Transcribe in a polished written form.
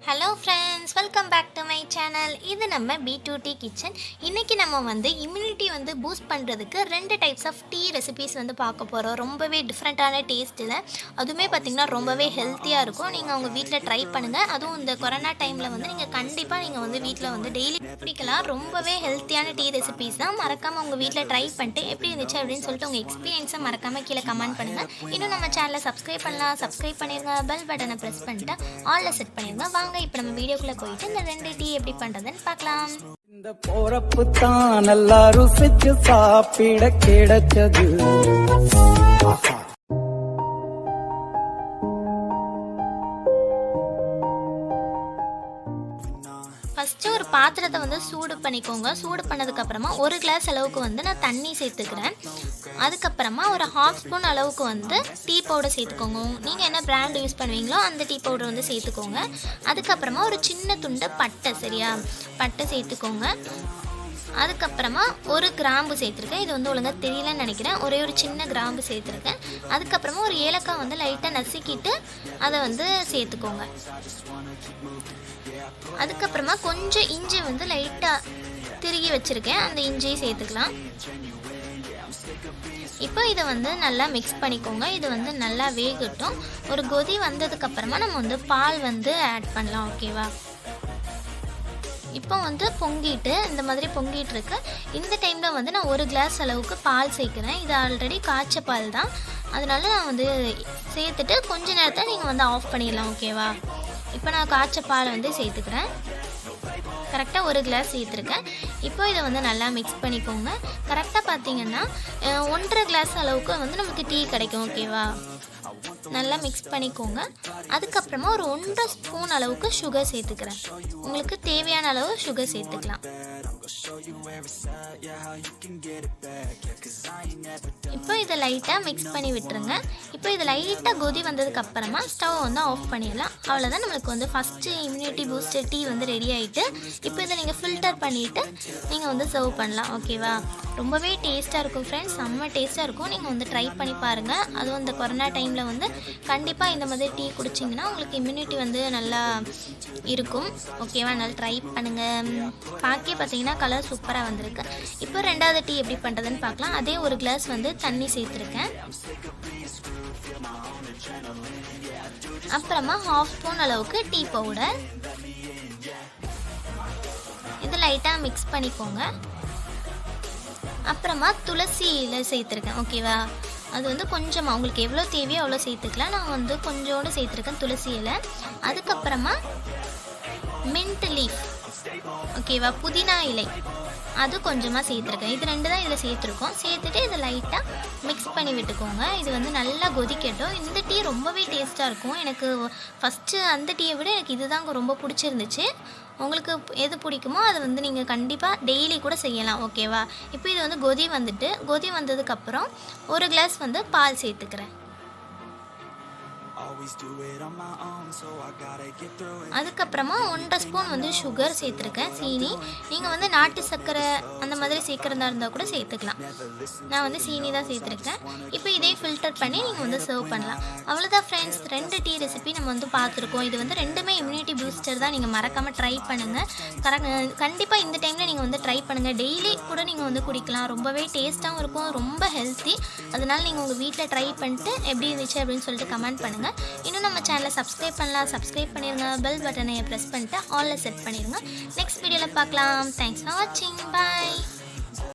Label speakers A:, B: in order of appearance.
A: Hello friends, welcome back to my channel. இது நம்ம B2T kitchen. இன்றைக்கி நம்ம இம்யூனிட்டி பூஸ்ட் பண்ணுறதுக்கு 2 டைப்ஸ் ஆஃப் டீ ரெசிபீஸ் பார்க்க போகிறோம். ரொம்பவே டிஃப்ரெண்ட்டான டேஸ்ட்டில், அதுவுமே பார்த்திங்கன்னா ரொம்பவே ஹெல்த்தியாக இருக்கும். நீங்கள் உங்கள் வீட்டில் ட்ரை பண்ணுங்கள். அதுவும் இந்த கொரோனா டைமில் நீங்கள் கண்டிப்பாக நீங்கள் வீட்டில் டெய்லி குடிக்கலாம். ரொம்பவே ஹெல்த்தியான டீ ரெசிபீஸ் தான். மறக்காமல் உங்கள் வீட்டில் ட்ரை பண்ணிட்டு எப்படி இருந்துச்சு அப்படின்னு சொல்லிட்டு உங்கள் எக்ஸ்பீரியன்ஸை மறக்காமல் கீழே கமெண்ட் பண்ணுங்கள். இன்னும் நம்ம சேனலை சப்ஸ்கிரைப் பண்ணலாம், சப்ஸ்கிரைப் பண்ணிடுங்க. பெல் பட்டனை ப்ரெஸ் பண்ணிட்டு ஆலில் செட் பண்ணிடுங்க. வாங்க இப்போ நம்ம வீடியோக்குள்ள போயிட்டு இந்த 2 டீ எப்படி பண்றதுன்னு பார்க்கலாம்.
B: இந்த போறப்பு தான் நல்லா ருசிச்சு சாப்பிட கிடைச்சது.
A: ஃபஸ்ட்டு ஒரு பாத்திரத்தை சூடு பண்ணிக்கோங்க. சூடு பண்ணதுக்கப்புறமா 1 கிளாஸ் அளவுக்கு நான் தண்ணி சேர்த்துக்கிறேன். அதுக்கப்புறமா ஒரு 1/2 ஸ்பூன் அளவுக்கு டீ பவுடர் சேர்த்துக்கோங்க. நீங்கள் என்ன பிராண்ட் யூஸ் பண்ணுவீங்களோ அந்த டீ பவுடர் சேர்த்துக்கோங்க. அதுக்கப்புறமா ஒரு சின்ன துண்டு பட்டை, சரியா, பட்டை சேர்த்துக்கோங்க. அதுக்கப்புறமா ஒரு கிராம்பு சேர்த்துருக்கேன். இது ஒழுங்காக தெரியலன்னு நினைக்கிறேன். ஒரே ஒரு சின்ன கிராம்பு சேர்த்துருக்கேன். அதுக்கப்புறமா ஒரு ஏலக்காய் லைட்டாக நசுக்கிட்டு அதை சேர்த்துக்கோங்க. அதுக்கப்புறமா கொஞ்சம் இஞ்சி லைட்டாக திருகி வச்சுருக்கேன். அந்த இஞ்சியை சேர்த்துக்கலாம். இப்போ இதை நல்லா மிக்ஸ் பண்ணிக்கோங்க. இது நல்லா வேகட்டும். ஒரு கொதி வந்ததுக்கப்புறமா நம்ம பால் ஆட் பண்ணலாம். ஓகேவா? இப்போ பொங்கிட்டு இந்த மாதிரி பொங்கிட்டு இருக்கு. இந்த டைமில் நான் 1 கிளாஸ் அளவுக்கு பால் சேர்க்குறேன். இது ஆல்ரெடி காய்ச்ச பால் தான். அதனால நான் சேர்த்துட்டு கொஞ்ச நேரத்தில் நீங்கள் ஆஃப் பண்ணிடலாம். ஓகேவா? இப்போ நான் காய்ச்ச பால் சேர்த்துக்கிறேன். கரெக்டாக 1 கிளாஸ் சேர்த்துருக்கேன். இப்போ இதை நல்லா மிக்ஸ் பண்ணிக்கோங்க. கரெக்டாக பார்த்தீங்கன்னா 1.5 கிளாஸ் அளவுக்கு நமக்கு டீ கிடைக்கும். ஓகேவா? நல்லா மிக்ஸ் பண்ணிக்கோங்க. அதுக்கப்புறமா ஒரு 1.5 ஸ்பூன் அளவுக்கு சுகர் சேர்த்துக்கிறேன். உங்களுக்கு தேவையான அளவு சுகர் சேர்த்துக்கலாம். இப்போ இதை லைட்டாக மிக்ஸ் பண்ணி விட்டுருங்க. இப்போ இது லைட்டாக கொதி வந்ததுக்கு அப்புறமா ஸ்டவ் ஆஃப் பண்ணிடலாம். அவ்வளோதான், நம்மளுக்கு first immunity booster tea ready ஆகிட்டு. இப்போ இதை நீங்கள் ஃபில்டர் பண்ணிவிட்டு நீங்கள் சர்வ் பண்ணலாம். ஓகேவா? ரொம்பவே டேஸ்ட்டாக இருக்கும் ஃப்ரெண்ட்ஸ், செம்ம டேஸ்ட்டாக இருக்கும். நீங்கள் ட்ரை பண்ணி பாருங்கள். அதுவும் இந்த கொரோனா டைமில் கண்டிப்பாக இந்த மாதிரி டீ குடிச்சிங்கன்னா உங்களுக்கு இம்யூனிட்டி நல்லா இருக்கும். ஓகேவா? நல்லா ட்ரை பண்ணுங்கள். பார்க்கே பார்த்தீங்கன்னா கலர் சூப்பராக வந்திருக்கு. இப்போ 2வது டீ எப்படி பண்ணுறதுன்னு பார்க்கலாம். அதே 1 கிளாஸ் தண்ணி சேர்த்துருக்கேன். அப்புறமா 1/2 ஸ்பூன் அளவுக்கு டீ பவுடர். இது லைட்டாக மிக்ஸ் பண்ணிக்கோங்க. அப்புறமா துளசி இலை சேர்த்துருக்கேன். ஓகேவா? அது கொஞ்சமாக உங்களுக்கு எவ்வளோ தேவையோ அவ்வளோ சேர்த்துக்கலாம். நான் கொஞ்சோண்டு சேர்த்துருக்கேன் துளசி இலை. அதுக்கப்புறமா மின்ட் லீஃப், ஓகேவா, புதினா இலை, அது கொஞ்சமாக சேர்த்துருக்கேன். இது 2 தான் இதில் சேர்த்துருக்கோம். சேர்த்துட்டு இதை லைட்டாக மிக்ஸ் பண்ணி விட்டுக்கோங்க. இது நல்லா கொதிக்கட்டும். இந்த டீ ரொம்பவே டேஸ்ட்டாக இருக்கும். எனக்கு ஃபஸ்ட்டு அந்த டீயை விட எனக்கு இதுதாங்க ரொம்ப பிடிச்சிருந்துச்சு. உங்களுக்கு எது பிடிக்குமோ அதை நீங்கள் கண்டிப்பாக டெய்லி கூட செய்யலாம். ஓகேவா? இப்போ இது கொதி வந்ததுக்கப்புறம் 1 கிளாஸ் பால் சேர்த்துக்கிறேன். அதுக்கப்புறமா 1.5 ஸ்பூன் சுகர் சேர்த்துருக்கேன், சீனி. நீங்கள் நாட்டு சர்க்கரை அந்த மாதிரி சேர்க்குறதா இருந்தால் கூட சேர்த்துக்கலாம். நான் சீனி தான் சேர்த்துருக்கேன். இப்போ இதே ஃபில்டர் பண்ணி நீங்கள் சர்வ் பண்ணலாம். அவ்வளோதான் ஃப்ரெண்ட்ஸ், 2 டீ ரெசிபி நம்ம பார்த்துருக்கோம். இது 2மே இம்யூனிட்டி பூஸ்டர் தான். நீங்கள் மறக்காமல் ட்ரை பண்ணுங்கள். கண்டிப்பாக இந்த டைமில் நீங்கள் ட்ரை பண்ணுங்கள். டெய்லி கூட நீங்கள் குடிக்கலாம். ரொம்பவே டேஸ்ட்டாகவும் இருக்கும், ரொம்ப ஹெல்த்தி. அதனால் நீங்கள் உங்கள் வீட்டில் ட்ரை பண்ணிட்டு எப்படி இருந்துச்சு அப்படின்னு சொல்லிட்டு கமெண்ட் பண்ணுங்கள். இன்னும் நம்ம சேனலை சப்ஸ்கிரைப் பண்ணலாம், சப்ஸ்கிரைப் பண்ணிடுங்க. பெல் பட்டனை ப்ரெஸ் பண்ணிட்டு ஆலில் செட் பண்ணிடுங்க. நெக்ஸ்ட் வீடியோவில் பார்க்கலாம். தேங்க்ஸ் ஃபார் வாட்சிங். பாய்.